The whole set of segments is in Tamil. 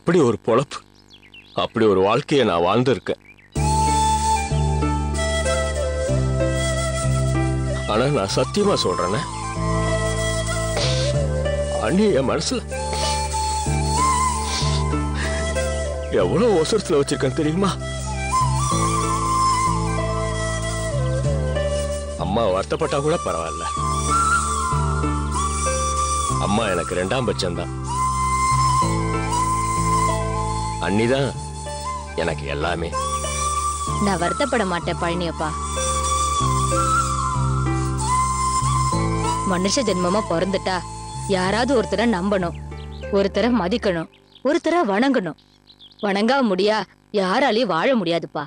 அப்படி ஒரு பொழப்பு, அப்படி ஒரு வாழ்க்கையை நான் வாழ்ந்திருக்கேன். ஆனா நான் சத்தியமா சொல்றேனே, அண்ணி என் மனசுல எவ்வளவு அவசரத்துல வச்சிருக்கேன் தெரியுமா? அம்மா வருத்தப்பட்டா கூட பரவாயில்ல, அம்மா எனக்கு 2ஆம் பட்சம்தான். அண்ணிதான் எனக்கு எல்லாமே. நான் வருத்தப்பட மாட்டேன் பழனியப்பா. மனுஷ ஜென்மமா பிறந்துட்டா யாராவது ஒருத்தரை நம்பணும், ஒருத்தரை மதிக்கணும், ஒருத்தரை வணங்கணும். வணங்கா முடியா யாராலையும் வாழ முடியாதுப்பா.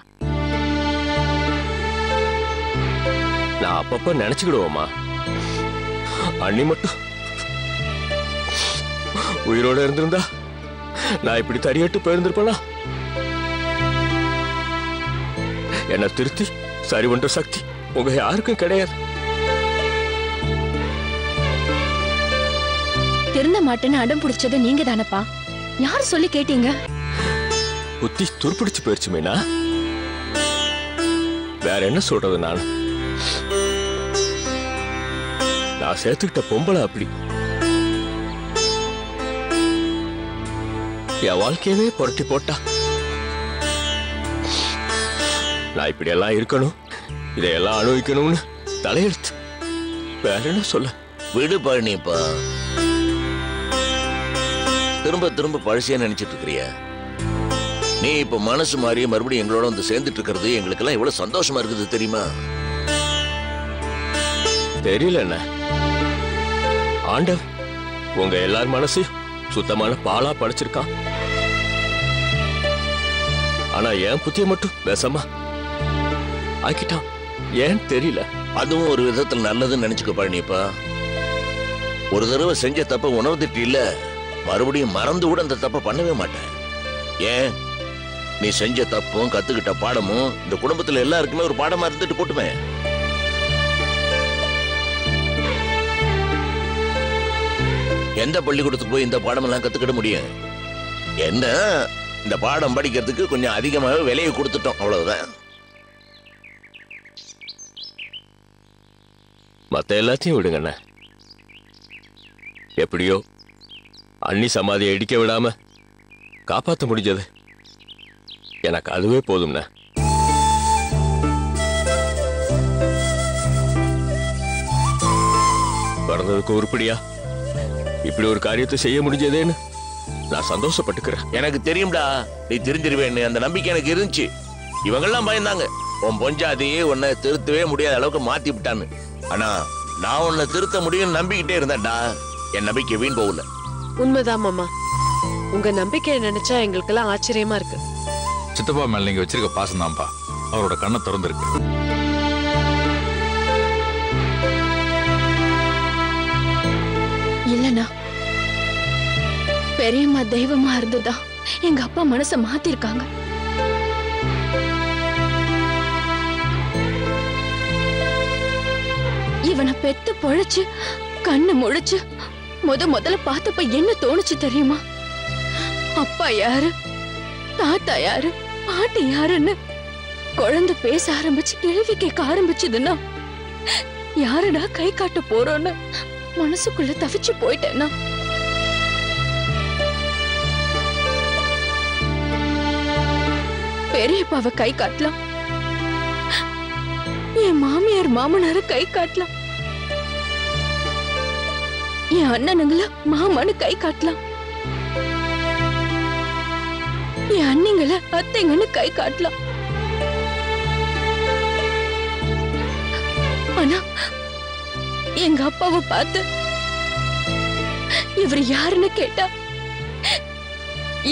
நான் அப்பப்ப நினைச்சுக்கிடுவோமா, அண்ணி மட்டும் உயிரோட இருந்திருந்தா நான் இப்படி தடியட்டு போயிருந்திருப்பேனா? என்ன திருத்தி சரி பண்ற சக்தி உங்க யாருக்கும் கிடையாது. திருந்த மாட்டேன்னு அடம் பிடிச்சது நீங்க தானப்பா. யார் சொல்லி கேட்டீங்க? புத்தி துருப்பிடிச்சு போயிருச்சு மீனா. வேற என்ன சொல்றது? நான் சேர்த்துக்கிட்ட பொம்பளை அப்படி. என் வாழ்க்கையவே புரட்டி போட்டா. நான் இப்படி எல்லாம் இருக்கணும், இதையெல்லாம் அனுபவிக்கணும்னு தலையெழுத்து. வேற என்ன சொல்ல? விடு பழனிப்பா, திரும்ப திரும்ப பழசியா நினைச்சிட்டு இருக்கிறிய. நீ இப்ப மனசு மாறி மறுபடியும் எங்களோட வந்து சேர்ந்துட்டு இருக்கிறது எங்களுக்கு எல்லாம் எவ்வளவு சந்தோஷமா இருக்குது தெரியுமா? தெரியல என்ன, ஆண்டவன் உங்க எல்லார் மனசையும் சுத்தமான பாலா படைச்சிருக்கான். ஆனா என் புத்திய மட்டும் விஷமா ஆக்கிட்டான். ஏன் தெரியல. அதுவும் ஒரு விதத்தில் நல்லதுன்னு நினைச்சுக்க பழனிப்பா. ஒரு தடவை செஞ்ச தப்ப உணர்ந்துட்டு இல்ல, மறுபடியும் மறந்து கூட அந்த தப்ப பண்ணவே மாட்டேன். ஏன், நீ செஞ்ச தப்பும் கத்துக்கிட்ட பாடமும் இந்த குடும்பத்துல எல்லாருக்குமே ஒரு பாடமா இருந்துட்டு போட்டுமே. எந்த பள்ளிக்கூடத்துக்கு போய் இந்த பாடம் எல்லாம் கத்துக்கிட முடியும்? என்ன, இந்த பாடம் படிக்கிறதுக்கு கொஞ்சம் அதிகமாகவே விலையை கொடுத்துட்டோம், அவ்வளவுதான். மத்த எல்லாத்தையும் விடுங்கண்ண. எப்படியோ அண்ணி சமாதியை இடிக்க விடாம காப்பாற்ற முடிஞ்சது எனக்கு அதுவே போதும்ண்ண. பிறந்ததுக்கு உருப்படியா இப்படி ஒரு காரியத்தை செய்ய முடிஞ்சதேன்னு நான் சந்தோஷப்பட்டுக்கிறேன். எனக்கு தெரியும்டா, நீ தெரிஞ்சிருவேன்னு அந்த நம்பிக்கை எனக்கு இருந்துச்சு. இவங்கெல்லாம் பயந்தாங்க, உன் பொஞ்சாதியே உன்னை திருத்தவே முடியாத அளவுக்கு மாத்தி விட்டான்னு. ஆனா நான் உன்னை திருத்த முடியும் நம்பிக்கிட்டே இருந்தேன்டா. என் நம்பிக்கை வீண் போகல. உண்மைதான் மாமா, உங்க நம்பிக்கையை நினைச்சா எங்களுக்கு எல்லாம் ஆச்சரியமா இருக்கு. சித்தப்பா மேல நீங்க வச்சிருக்க பாசம் தான்ப்பா அவரோட கண்ணை திறந்திருக்கு. இல்லனா பெரியம்மா தெய்வமா இருந்ததா எங்க அப்பா மனச மாத்திருக்காங்க. இவனை பெத்து பொழைச்சு கண்ணு முழிச்சு முதல்ல பார்த்தப்ப என்ன தோணுச்சு தெரியுமா? அப்பா யாரு, தாத்தா யாரு, பாட்டி யாருன்னு குழந்தை பேச ஆரம்பிச்சு கேள்வி கேட்க ஆரம்பிச்சதுன்னா யாருடா கை காட்ட போறோன்னு மனசுக்குள்ள தவிச்சு போயிட்டேன்னா. பெரியப்பாவை கை காட்டலாம், என் மாமியார் மாமனார கை காட்டலாம், என் அண்ணனுங்கள மாமான்னு கை காட்டலாம், என் அண்ணிங்கள அத்தைங்கன்னு கை காட்டலாம். ஆனா எங்க அப்பாவை பார்த்து இவர் யாருன்னு கேட்டா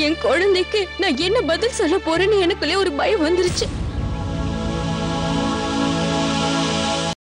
என் குழந்தைக்கு நான் என்ன பதில் சொல்ல போறேன்னு எனக்குள்ளே ஒரு பயம் வந்துருச்சு.